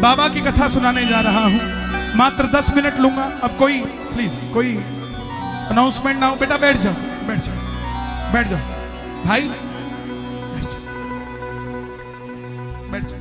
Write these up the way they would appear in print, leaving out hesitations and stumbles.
बाबा की कथा सुनाने जा रहा हूं, मात्र 10 मिनट लूंगा। अब कोई प्लीज कोई अनाउंसमेंट ना हो। बेटा बैठ जाओ, बैठ जाओ, बैठ जाओ भाई, बैठ जाओ, बैठ जाओ।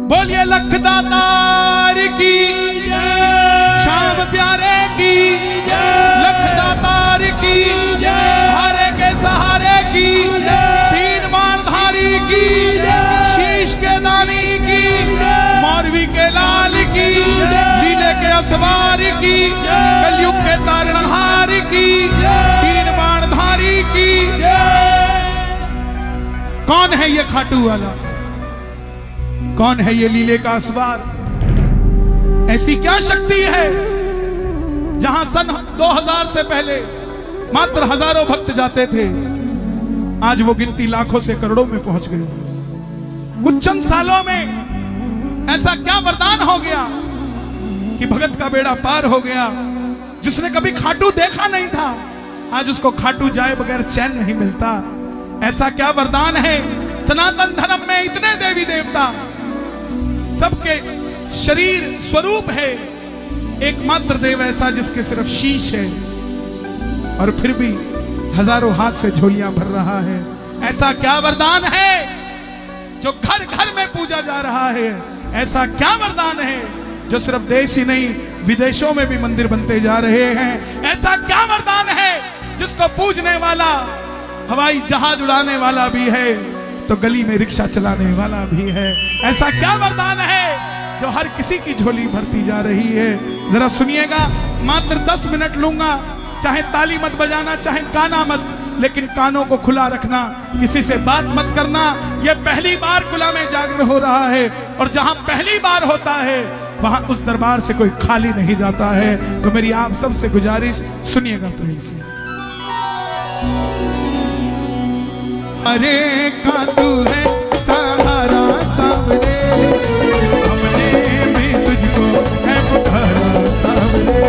बोलिए लखदातार की, शाम प्यारे की, लखदातार की, हारे के सहारे की, तीन बाणधारी की, शीश के दानी की, मौरवी के लाल की, लीले के असवार की, कलयुग के तारणहार की, तीन बाणधारी की। कौन है ये खाटू वाला? कौन है ये लीले का असवार? ऐसी क्या शक्ति है जहां सन 2000 से पहले मात्र हजारों भक्त जाते थे, आज वो गिनती लाखों से करोड़ों में पहुंच गई। कुछ चंद सालों में ऐसा क्या वरदान हो गया कि भगत का बेड़ा पार हो गया। जिसने कभी खाटू देखा नहीं था, आज उसको खाटू जाए बगैर चैन नहीं मिलता। ऐसा क्या वरदान है? सनातन धर्म में इतने देवी देवता, सबके शरीर स्वरूप है, एकमात्र देव ऐसा जिसके सिर्फ शीश है और फिर भी हजारों हाथ से झोलियां भर रहा है। ऐसा क्या वरदान है जो घर घर में पूजा जा रहा है? ऐसा क्या वरदान है जो सिर्फ देश ही नहीं विदेशों में भी मंदिर बनते जा रहे हैं? ऐसा क्या वरदान है जिसको पूजने वाला हवाई जहाज उड़ाने वाला भी है तो गली में रिक्शा चलाने वाला भी है? ऐसा क्या वरदान है जो हर किसी की झोली भरती जा रही है? जरा सुनिएगा, मात्र 10 मिनट लूंगा। चाहे ताली मत बजाना, चाहे गाना मत, लेकिन कानों को खुला रखना, किसी से बात मत करना। यह पहली बार खुला में जागरण हो रहा है और जहां पहली बार होता है वहां उस दरबार से कोई खाली नहीं जाता है। तो मेरी आप सबसे गुजारिश, सुनिएगा प्लीज। अरे का तू है सहारा सामने, हमने भी तुझको है पुकारा सामने।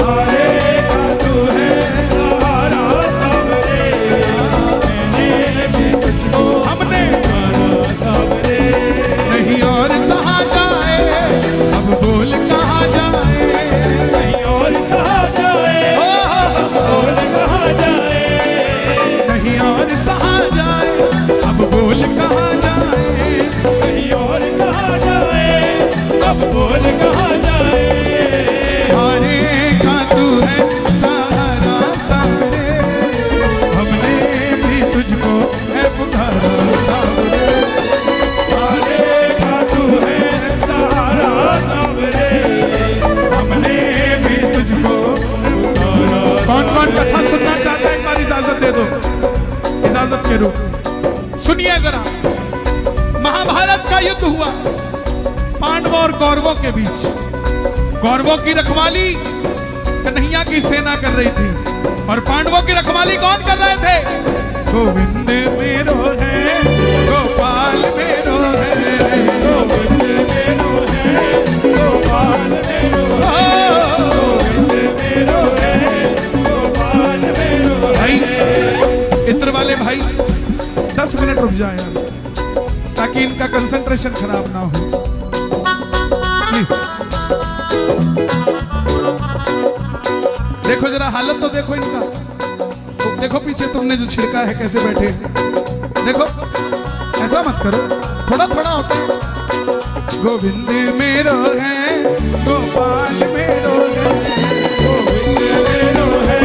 अरे का तू है सहारा सामने, हमने भी तुझको हमने पुकारा सामने। नहीं और सहा जाए, अब बोल कहा जाए, नहीं और सहा जाए, अब बोल कहा जाए, नहीं और सहा जाए, अब बोल कहा जाए, कहीं और सहा जाए, अब बोल कहा जाए। हारे का तू है सहारा सामने, हमने भी तुझको है पुकारा सामने। हारे का तू है सहारा सामने, हमने भी तुझको पुकारा। कौन कौन कथा सुनना चाहता है? एक बार इजाजत दे दो, इजाजत करो। सुनिए जरा, महाभारत का युद्ध हुआ पांडवों और कौरवों के बीच। कौरवों की रखवाली कन्हैया की सेना कर रही थी और पांडवों की रखवाली कौन कर रहे थे? गोविंद मेरो है, गोपाल मेरो है, गोविंद मेरो है, गोपाल मेरो है, गोविंद मेरो है, गोपाल मेरो है। भाई इत्र वाले भाई 10 मिनट रुक जाए ताकि इनका कंसंट्रेशन खराब ना हो, प्लीज। देखो जरा हालत तो देखो इनका, तो देखो पीछे तुमने जो छिड़का है कैसे बैठे। देखो ऐसा मत करो, थोड़ा थोड़ा होता है। गोविंद मेरो है, गोपाल मेरो है, गोविंद मेरो है,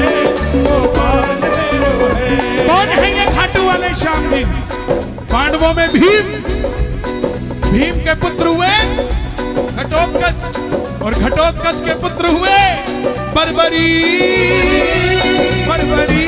गोपाल मेरो है। कौन है ये खाटू वाले श्याम जी? पांडवों में भीम, भीम के पुत्र हुए घटोत्कच और घटोत्कच के पुत्र हुए बर्बरी, बर्बरी।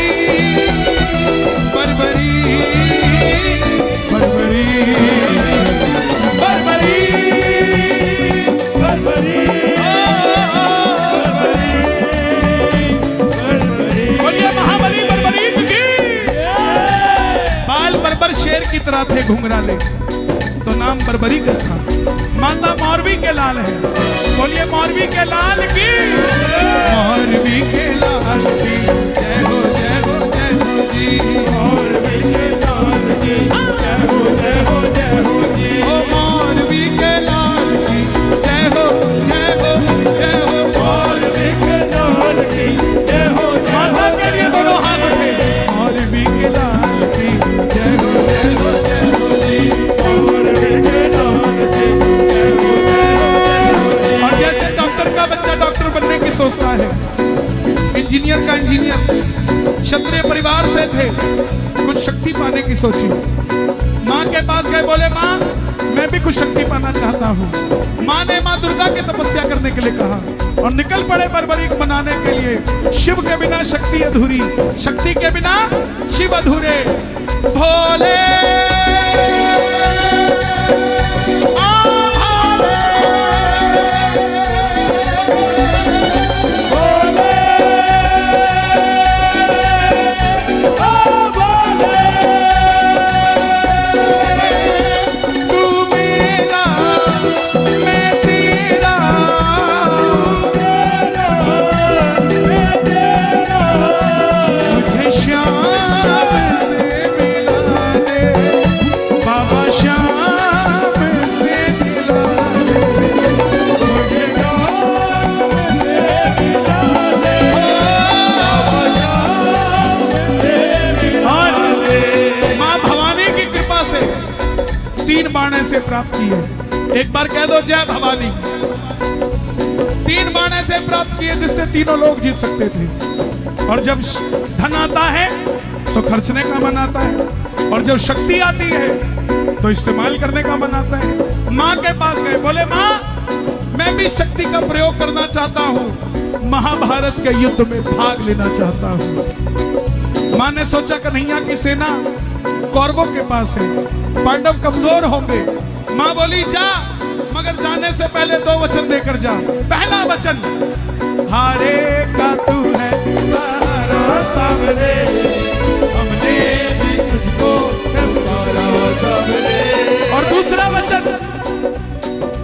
की तरह थे घुंघराले, तो नाम बर्बरीक रखा। माता मौरवी के लाल है, बोलिए मौरवी के लाल की, मौरवी के लाल की जय हो जय हो जय हो जी, मौरवी के लाल की जय हो जय हो जय हो जी, ओ मौरवी के लाल की जय हो जय हो जय हो, मौरवी के लाल की जय हो। माता के लिए दोनों हाथ उठे, मौरवी के लाल की जय हो जय हो जय हो जी, मौरवी के लाल की जय हो जय हो जय हो। और जैसे डॉक्टर का बच्चा डॉक्टर बनने की सोचता है, इंजीनियर का इंजीनियर, क्षत्रिय परिवार से थे, कुछ शक्ति पाने की सोची, माँ के पास गए, बोले माँ मैं भी कुछ शक्ति पाना चाहता हूँ। माँ ने माँ दुर्गा की तपस्या करने के लिए कहा और निकल पड़े बर्बरीक बनाने के लिए। शिव के बिना शक्ति अधूरी, शक्ति के बिना शिव अधूरे। भोले बाणे से प्राप्त की है। एक बार कह दो जय भवानी। 3 बाणे से प्राप्त किए जिससे तीनों लोग जीत सकते थे। और जब धन आता है तो खर्चने का मन आता है, और जब शक्ति आती है तो इस्तेमाल करने का मन आता है। माँ के पास गए, बोले माँ मैं भी शक्ति का प्रयोग करना चाहता हूँ, महाभारत के युद्ध में भाग लेना चाहता हूँ। माँ ने सोचा कन्हैया की सेना कौरवों के पास है, पांडव कमजोर होंगे। माँ बोली जा, मगर जाने से पहले 2 वचन देकर जा। पहला वचन, हारे का तू है सहारा सामने, हमने भी तुझको पुकारा सामने। और दूसरा वचन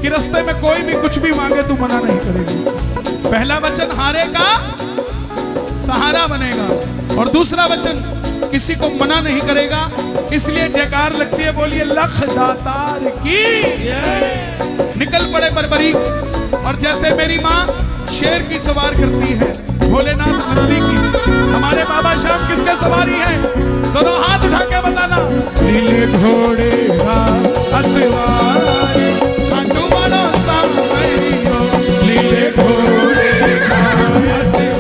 कि रास्ते में कोई भी कुछ भी मांगे तू मना नहीं करेगी। पहला वचन हारे का सहारा बनेगा, और दूसरा वचन किसी को मना नहीं करेगा। इसलिए जयकार लगती है, बोलिए लख दातार की। निकल पड़े बर्बरीक, और जैसे मेरी माँ शेर की सवार करती है, भोलेनाथ नंदी की, हमारे बाबा श्याम किसके सवारी है? दोनों हाथ उठा के बताना। नीले घोड़े का असवार, खाटू वाला सांवरियो, नीले घोड़े का असवार,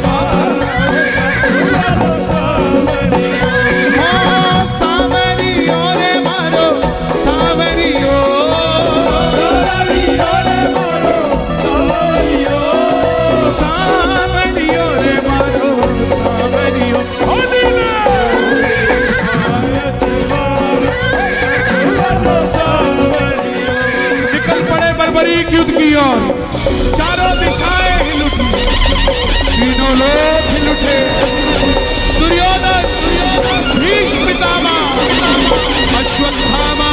युद्ध की ओर। चारों दिशाएं हिल उठी, तीनों लोग हिल उठे। दुर्योधन, भीष्म पितामह, अश्वत्थामा,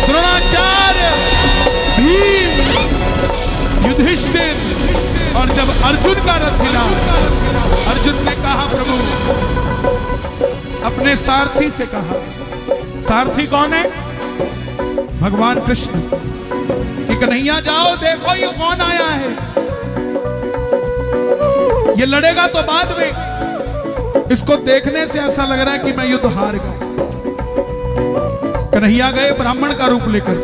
द्रोणाचार्य, भीम, युधिष्ठिर। और जब अर्जुन का रथ हिला, अर्जुन ने कहा प्रभु, अपने सारथी से कहा, सारथी कौन है? भगवान कृष्ण। कन्हैया जाओ देखो ये कौन आया है। ये लड़ेगा तो बाद में, इसको देखने से ऐसा लग रहा है कि मैं युद्ध हार गया। कन्हैया गए ब्राह्मण का रूप लेकर,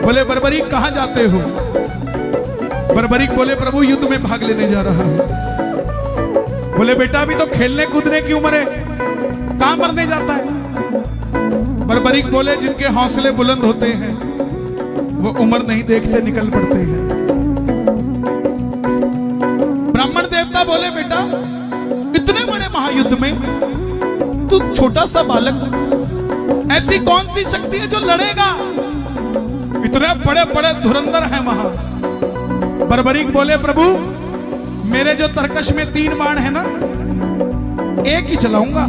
बोले बर्बरीक कहां जाते हो? बर्बरीक बोले प्रभु युद्ध में भाग लेने जा रहा हूं। बोले बेटा अभी तो खेलने कूदने की उम्र है, कहां मरने जाता है? बर्बरीक बोले जिनके हौसले बुलंद होते हैं वो उम्र नहीं देखते, निकल पड़ते हैं। ब्राह्मण देवता बोले बेटा इतने बड़े महायुद्ध में तू छोटा सा बालक, ऐसी कौन सी शक्ति है जो लड़ेगा? इतने बड़े बड़े धुरंधर हैं वहां। बर्बरीक बोले प्रभु मेरे जो तरकश में 3 बाण है ना, एक ही चलाऊंगा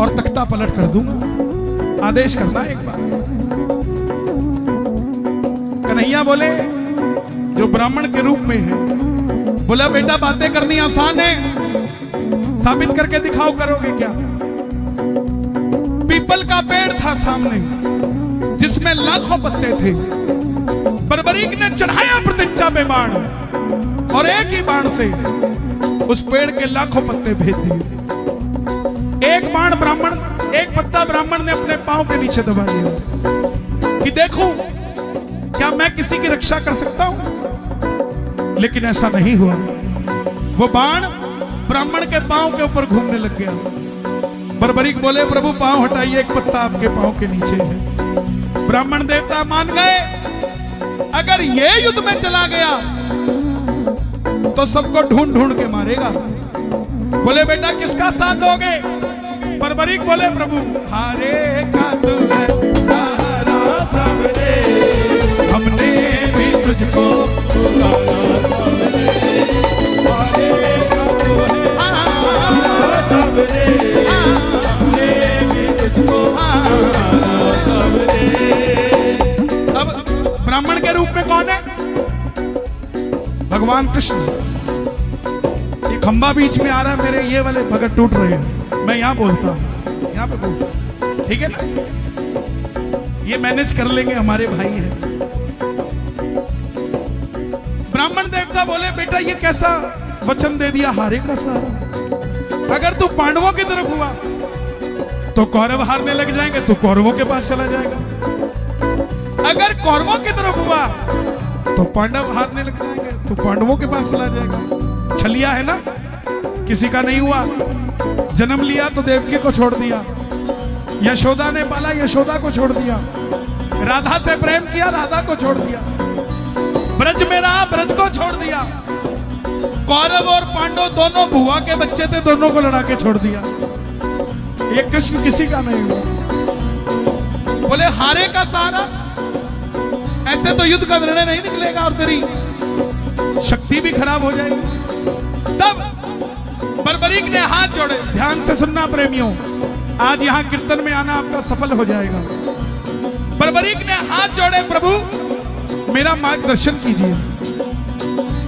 और तख्ता पलट कर दूंगा। आदेश करना एक बार। कन्हैया बोले जो ब्राह्मण के रूप में है, बोला बेटा बातें करनी आसान है, साबित करके दिखाओ, करोगे क्या? पीपल का पेड़ था सामने जिसमें लाखों पत्ते थे। बर्बरीक ने चढ़ाया प्रतिज्ञा पे बाण और एक ही बाण से उस पेड़ के लाखों पत्ते भेज दिए। एक बाण ब्राह्मण, एक पत्ता ब्राह्मण ने अपने पांव के नीचे दबा दिया कि देखूं क्या मैं किसी की रक्षा कर सकता हूं। लेकिन ऐसा नहीं हुआ। वो बाण ब्राह्मण के पांव के ऊपर घूमने लग गया। बर्बरीक बोले प्रभु पांव हटाइए, एक पत्ता आपके पांव के नीचे है। ब्राह्मण देवता मान गए, अगर ये युद्ध में चला गया तो सबको ढूंढ ढूंढ के मारेगा। बोले बेटा किसका साथ दोगे? बर्बरीक बोले प्रभु हारे का तू है सहारा सबरे, हमने भी तुझको पुकारा सबरे। हारे का तू है सहारा सबरे, हमने भी तुझको पुकारा सबरे। अब ब्राह्मण के रूप में कौन है? भगवान कृष्ण। ये खंबा बीच में आ रहा है, मेरे ये वाले भगत टूट रहे हैं। मैं यहां बोलता हूं, यहां पे बोलता, ठीक है ना? ये मैनेज कर लेंगे, हमारे भाई हैं। ब्राह्मण देवता बोले बेटा ये कैसा वचन दे दिया, हारे का सहारा। अगर तू पांडवों की तरफ हुआ तो कौरव हारने लग जाएंगे, तू कौरवों के पास चला जाएगा। अगर कौरवों की तरफ हुआ तो पांडव हारने लग जाएंगे, तू पांडवों के पास चला जाएगा। छलिया है ना, किसी का नहीं हुआ, जन्म लिया तो देवकी को छोड़ दिया। यशोदा ने पाला, यशोदा को छोड़ दिया। राधा से प्रेम किया, राधा को छोड़ दिया। ब्रज में रहा, ब्रज को छोड़ दिया। कौरव और पांडव दोनों बुआ के बच्चे थे, दोनों को लड़ा के छोड़ दिया। ये कृष्ण किसी का नहीं हुआ। बोले हारे का सहारा, ऐसे तो युद्ध का निर्णय नहीं निकलेगा और तेरी शक्ति भी खराब हो जाएगी। तब बर्बरीक ने हाथ जोड़े। ध्यान से सुनना प्रेमियों, आज यहां कीर्तन में आना आपका सफल हो जाएगा। बर्बरीक ने हाथ जोड़े, प्रभु मेरा मार्गदर्शन कीजिए।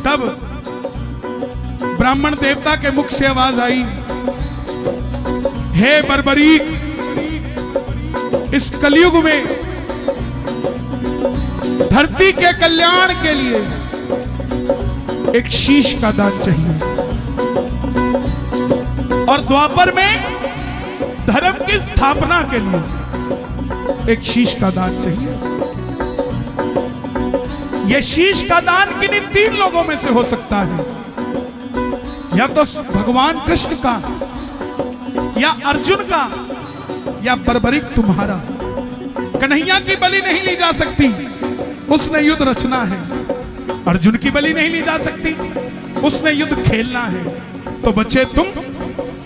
तब ब्राह्मण देवता के मुख से आवाज आई, हे बर्बरीक, इस कलयुग में धरती के कल्याण के लिए एक शीश का दान चाहिए और द्वापर में धर्म की स्थापना के लिए एक शीश का दान चाहिए। यह शीश का दान किन्हीं तीन लोगों में से हो सकता है, या तो भगवान कृष्ण का, या अर्जुन का, या बर्बरीक तुम्हारा। कन्हैया की बलि नहीं ली जा सकती, उसने युद्ध रचना है। अर्जुन की बलि नहीं ली जा सकती, उसने युद्ध खेलना है। तो बच्चे तुम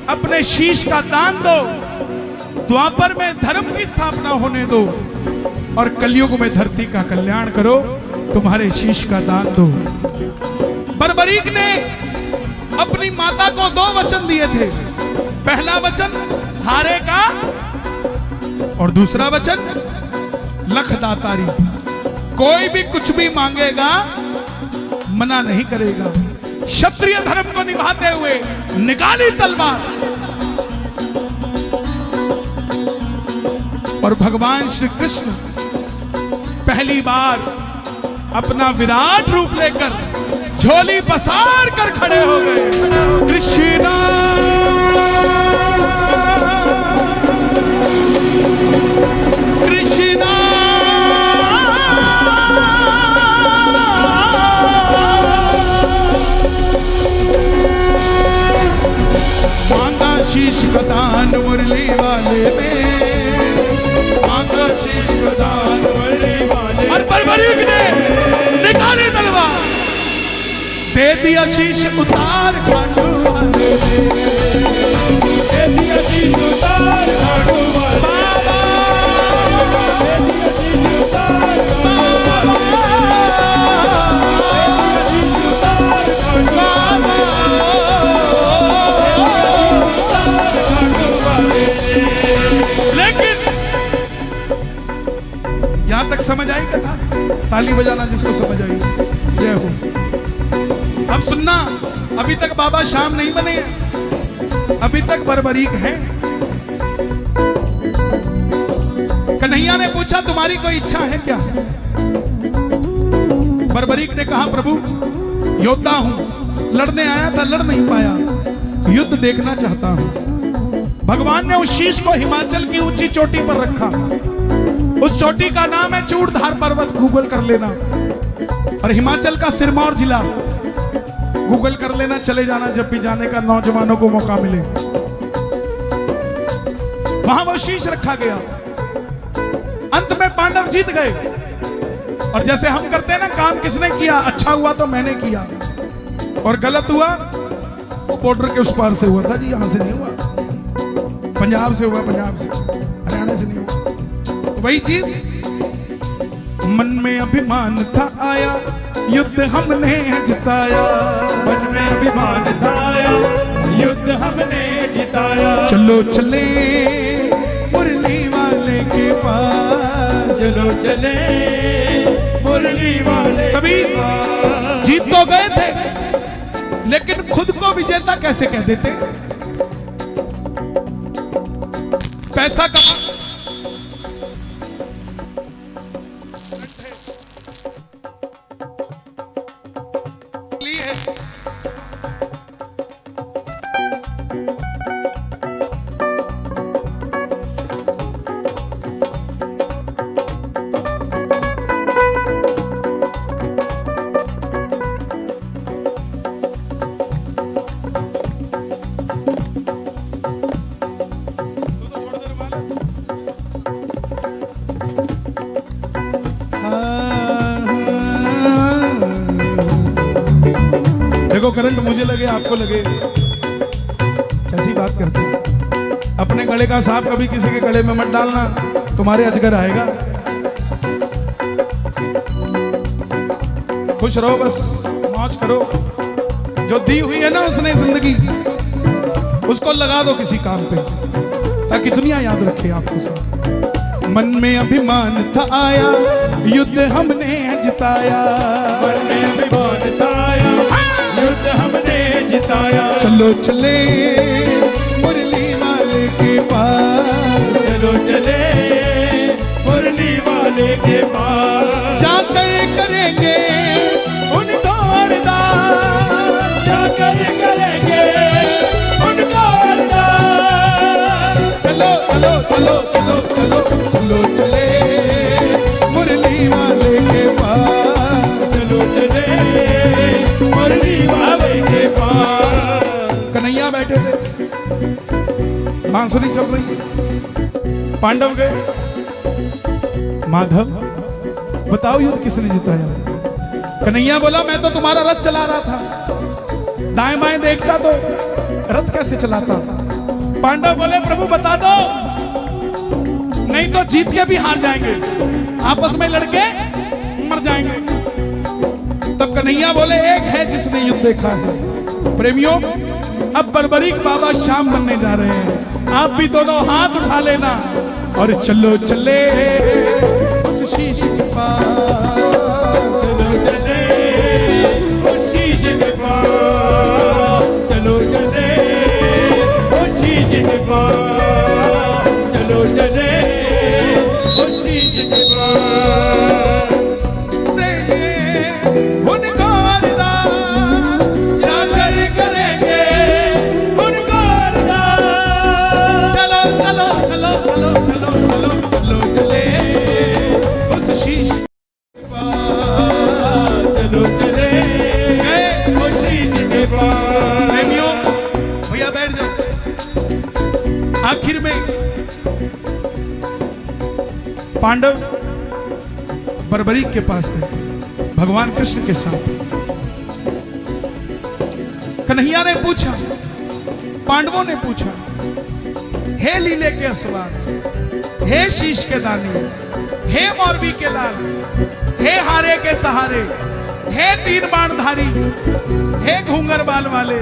अपने शीश का दान दो, द्वापर में धर्म की स्थापना होने दो और कलयुग में धरती का कल्याण करो। तुम्हारे शीश का दान दो। बर्बरीक ने अपनी माता को दो वचन दिए थे। पहला वचन हारे का और दूसरा वचन लखदातारी। कोई भी कुछ भी मांगेगा मना नहीं करेगा। क्षत्रिय धर्म को निभाते हुए निकाली तलवार और भगवान श्री कृष्ण पहली बार अपना विराट रूप लेकर झोली पसार कर खड़े हो गए। कृष्णा कृष्णा मांगा शीश का दान मुरली वाले ने, मांगा शीश का दान मुरली वाले। और बर्बरीक ने निकाली तलवार, दे दिया शीश उतार खांडू वाले ने, दे दिया शीश उतार खांडू वाले। बाबा दे दिया शीश उतार खांडू वाले, दे दिया शीश उतार खांडू वाले। ताली बजाना जिसको समझ आई। जय हो। अब सुनना, अभी तक बाबा श्याम नहीं बने हैं, अभी तक बर्बरीक हैं। कन्हैया ने पूछा तुम्हारी कोई इच्छा है क्या? बर्बरीक ने कहा प्रभु योद्धा हूं, लड़ने आया था, लड़ नहीं पाया, युद्ध देखना चाहता हूं। भगवान ने उस शीश को हिमाचल की ऊंची चोटी पर रखा। उस चोटी का नाम है चूड़धार पर्वत, गूगल कर लेना। और हिमाचल का सिरमौर जिला, गूगल कर लेना, चले जाना जब भी जाने का नौजवानों को मौका मिले। वहां वो शीश रखा गया। अंत में पांडव जीत गए। और जैसे हम करते हैं ना, काम किसने किया, अच्छा हुआ तो मैंने किया, और गलत हुआ वो बॉर्डर के उस पार से हुआ था जी, यहां से नहीं हुआ, पंजाब से हुआ, पंजाब से, हरियाणा से नहीं हुआ। वही चीज, मन में अभिमान था आया, युद्ध हमने जिताया। मन में अभिमान था आया, युद्ध हमने जिताया। चलो चले मुरली वाले के पास, चलो चले मुरली वाले। सभी जीत तो गए थे, लेकिन खुद को विजेता कैसे कह देते? पैसा कमा, देखो करंट मुझे लगे आपको लगे, कैसी बात करते हैं। अपने गले का सांप कभी किसी के गले में मत डालना, तुम्हारे अजगर आएगा। खुश रहो, बस मौज करो। जो दी हुई है ना उसने जिंदगी, उसको लगा दो किसी काम पे, ताकि दुनिया याद रखे आपको सब। मन में अभिमान था आया, युद्ध हमने जिताया। मन में अभिमान था आया, युद्ध हमने जिताया। चलो चले मुरली वाले के पास, चलो चले मुरली वाले के पास। जाकर करेंगे उनको अरदास, जाकर करेंगे उनको अरदास। चलो चलो चलो चलो चलो चलो चले मुरली वाले के पास, चलो चले मुरली वाले के पास। कन्हैया बैठे थे, बांसुरी चल रही है, पांडव गए। माधव बताओ युद्ध किसने जिताया? कन्हैया बोला मैं तो तुम्हारा रथ चला रहा था, दाएं बाएं देखता तो रथ कैसे चलाता। पांडव बोले प्रभु बता दो, नहीं तो जीत के भी हार जाएंगे, आपस में लड़के मर जाएंगे। तब कन्हैया बोले एक है जिसने युद्ध देखा है। प्रेमियों, अब बर्बरीक बाबा श्याम बनने जा रहे हैं, आप भी दोनों हाथ उठा लेना और चलो चले उस शीश के पास। चलो चले उस शीश के पास। चलो चले उस शीश के पास। चलो चले उस शीश के पास। उनको अरदास, जाकर करेंगे उनको अरदास। चलो चलो चलो चलो चलो चलो चलो चले उस शीश के पास। चलो चले उस शीश के पास। प्रेमियों भैया बैठ जाओ। आखिर में पांडव बर्बरीक के पास गए, भगवान कृष्ण के साथ। कन्हैया ने पूछा, पांडवों ने पूछा, हे लीले के असवार, हे शीश के दानी, हे मौरवी के लाल, हे हारे के सहारे, हे तीन बाणधारी, हे घूंगर बाल वाले,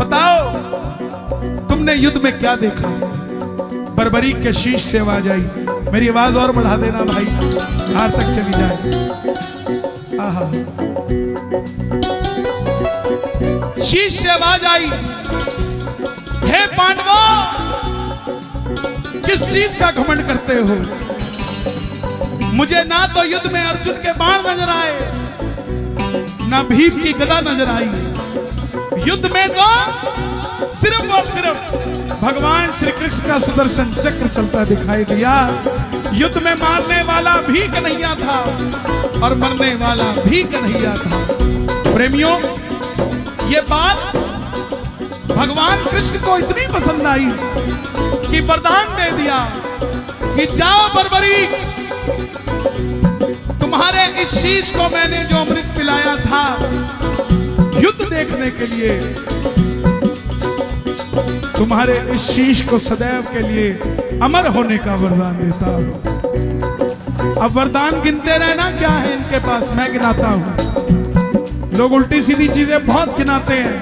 बताओ तुमने युद्ध में क्या देखा? बर्बरीक के शीश से आवाज आई, मेरी आवाज और बढ़ा देना भाई, बाहर तक चली जाए। आहा, शीश से आवाज आई, हे पांडवों, किस चीज का घमंड करते हो? मुझे ना तो युद्ध में अर्जुन के बाण नजर आए, ना भीम की गदा नजर आई। युद्ध में तो सिर्फ और सिर्फ भगवान श्री कृष्ण का सुदर्शन चक्र चलता दिखाई दिया। युद्ध में मारने वाला भी कन्हैया था और मरने वाला भी कन्हैया था। प्रेमियों, ये बात भगवान कृष्ण को इतनी पसंद आई कि वरदान दे दिया कि जाओ बर्बरी, तुम्हारे इस शीश को मैंने जो अमृत पिलाया था युद्ध देखने के लिए, तुम्हारे इस शीश को सदैव के लिए अमर होने का वरदान देता हूं। अब वरदान गिनते रहना, क्या है इनके पास, मैं गिनाता हूं। लोग उल्टी सीधी चीजें बहुत गिनाते हैं,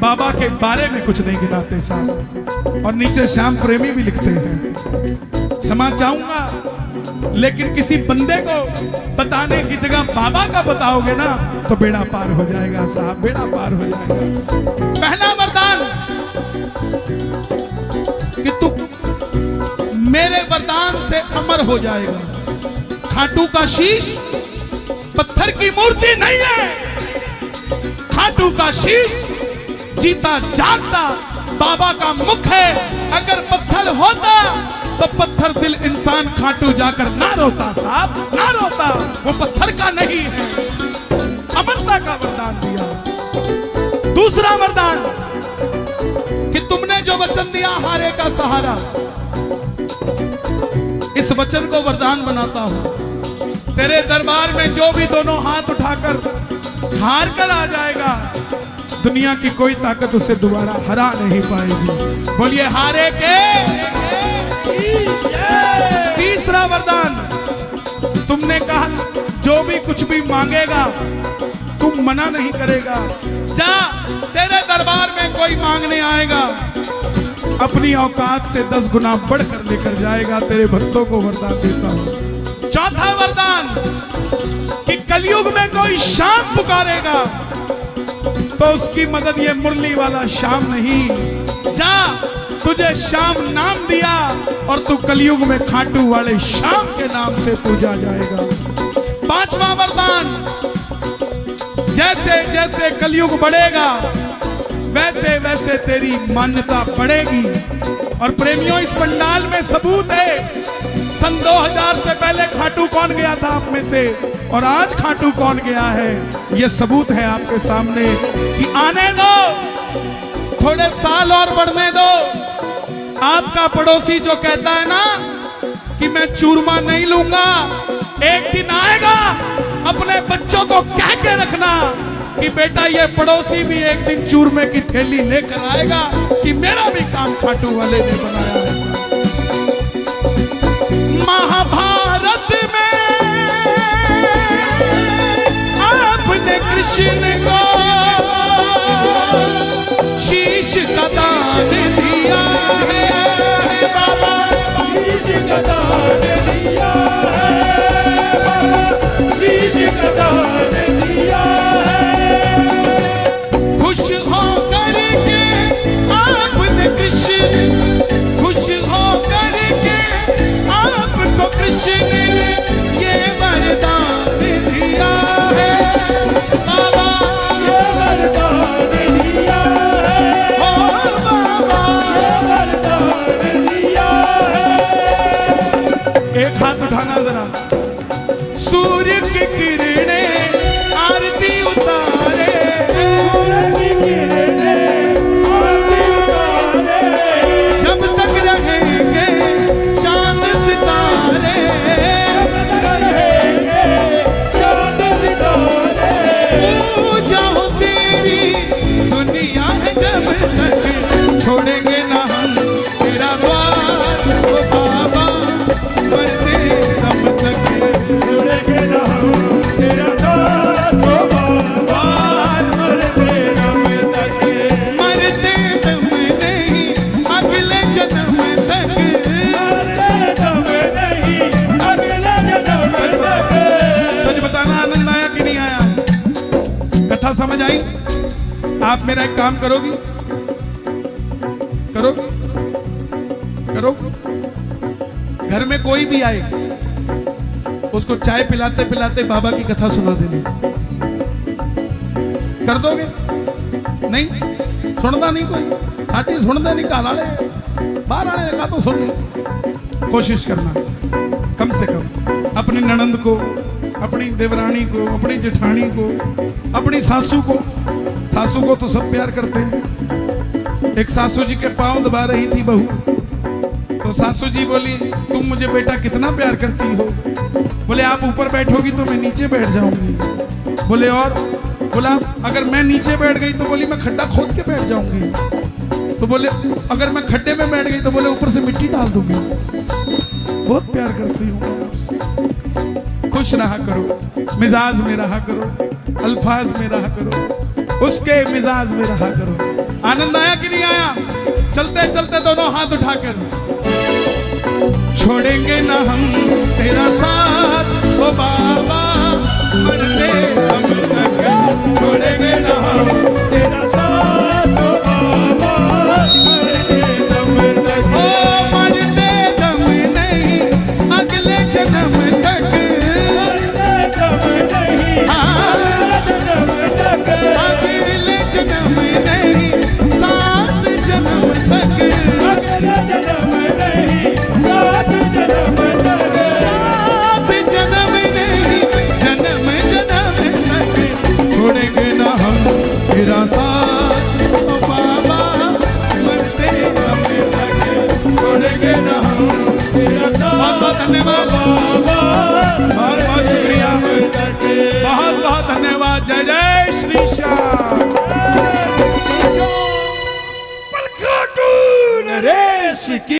बाबा के बारे में कुछ नहीं गिनाते साहब। और नीचे श्याम प्रेमी भी लिखते हैं, क्षमा चाहूंगा लेकिन किसी बंदे को बताने की जगह बाबा का बताओगे ना तो बेड़ा पार हो जाएगा साहब, बेड़ा पार हो जाएगा। पहला वरदान कि तू मेरे वरदान से अमर हो जाएगा। खाटू का शीश पत्थर की मूर्ति नहीं है, खाटू का शीश जीता जागता बाबा का मुख है। अगर पत्थर होता तो पत्थर दिल इंसान खाटू जाकर ना रोता साहब, ना रोता। वो पत्थर का नहीं है, अमरता का वरदान दिया। दूसरा वरदान कि तुमने जो वचन दिया हारे का सहारा, इस वचन को वरदान बनाता हूं। तेरे दरबार में जो भी दोनों हाथ उठाकर हार कर आ जाएगा, दुनिया की कोई ताकत उसे दोबारा हरा नहीं पाएगी। बोलिए हारे के। तीसरा वरदान, तुमने कहा जो भी कुछ भी मांगेगा तुम मना नहीं करेगा। जा, तेरे दरबार में कोई मांगने आएगा अपनी औकात से 10 गुना बढ़कर लेकर जाएगा। तेरे भक्तों को वरदान देता हूं। चौथा वरदान कि कलयुग में कोई शाम पुकारेगा तो उसकी मदद ये मुरली वाला शाम नहीं। जा, तुझे श्याम नाम दिया और तू कलयुग में खाटू वाले श्याम के नाम से पूजा जाएगा। पांचवा वरदान, जैसे जैसे कलयुग बढ़ेगा वैसे वैसे तेरी मान्यता बढ़ेगी। और प्रेमियों, इस पंडाल में सबूत है, सन 2000 से पहले खाटू कौन गया था आप में से और आज खाटू कौन गया है, ये सबूत है आपके सामने कि आने दो, थोड़े साल और बढ़ने दो। आपका पड़ोसी जो कहता है ना कि मैं चूरमा नहीं लूंगा, एक दिन आएगा अपने बच्चों को कह के रखना कि बेटा ये पड़ोसी भी एक दिन चूरमे की थैली लेकर आएगा कि मेरा भी काम खाटू वाले ने बनाया है। महाभारत में आपने कृष्ण को शीश का दान दिया है बाबा, शीश का दान दिया है, शीश का दान दिया है। खुश हो करके आपने कृष्ण, खुश हो करके आपको कृष्ण ने ये वरदान दिया है बाबा, ये वरदान दिया है ओ बाबा, ये वरदान दिया है। एक हाथ उठाना जरा। सूर्य की किरणें आरती उतारे, सूर्य की किरणें आरती उतारे, जब तक रहेंगे चांद सितारे, जब तक रहेंगे चांद सितारे, पूजा हो तेरी दुनिया है जब तक, छोड़ेंगे ना हम तेरा द्वार ओ बाबा, मरते तब तक छोड़ेंगे ना हम तेरा माई आप मेरा एक काम करोगी? करोगी? करोगी? घर में कोई भी आए उसको चाय पिलाते पिलाते बाबा की कथा सुना देनी, कर दोगे? नहीं सुनता नहीं कोई, साटी सुनता नहीं, काल आले बाहर आने का तो सुन। कोशिश करना कम से कम अपनी ननंद को, अपनी देवरानी को, अपनी जेठानी को, अपनी सासू को। सासू को तो सब प्यार करते हैं। एक सासू जी के पांव दबा रही थी बहू, तो सासू जी बोली तुम मुझे बेटा कितना प्यार करती हो? बोले आप ऊपर बैठोगी तो मैं नीचे बैठ जाऊंगी। बोले और? बोला अगर मैं नीचे बैठ गई तो बोली मैं खड्डा खोद के बैठ जाऊंगी। तो बोले अगर मैं खड्डे में बैठ गई तो बोले ऊपर से मिट्टी डाल दूंगी। बहुत प्यार करती हूँ आपसे। खुश रहा करो, मिजाज में रहा करो, अल्फाज में रहा करो, उसके मिजाज में रहा करो। आनंद आया कि नहीं आया? चलते चलते दोनों हाथ उठाकर छोड़ेंगे ना हम तेरा साथ ओ बाबा, मरते हम तक छोड़ेंगे ना हम तेरा साथ ओ बाबा, मरते दम तक। ओ मरते दम नहीं अगले जन्म तक, मरते दम नहीं जन्म तक, अगले जन्म नहीं सात जन्म तक, अगले जन्म नहीं सात जन्म तक, सात जन्म नहीं जन्म जन्म तक छोड़ेंगे ना हम तेरा साथ ओ बाबा, मरते दम तक छोड़ेंगे ना हम तेरा साथ। बहुत बहुत धन्यवाद बाबा, बहुत बहुत शुक्रिया, बहुत बहुत धन्यवाद। जय जय श्री श्याम। नरेश की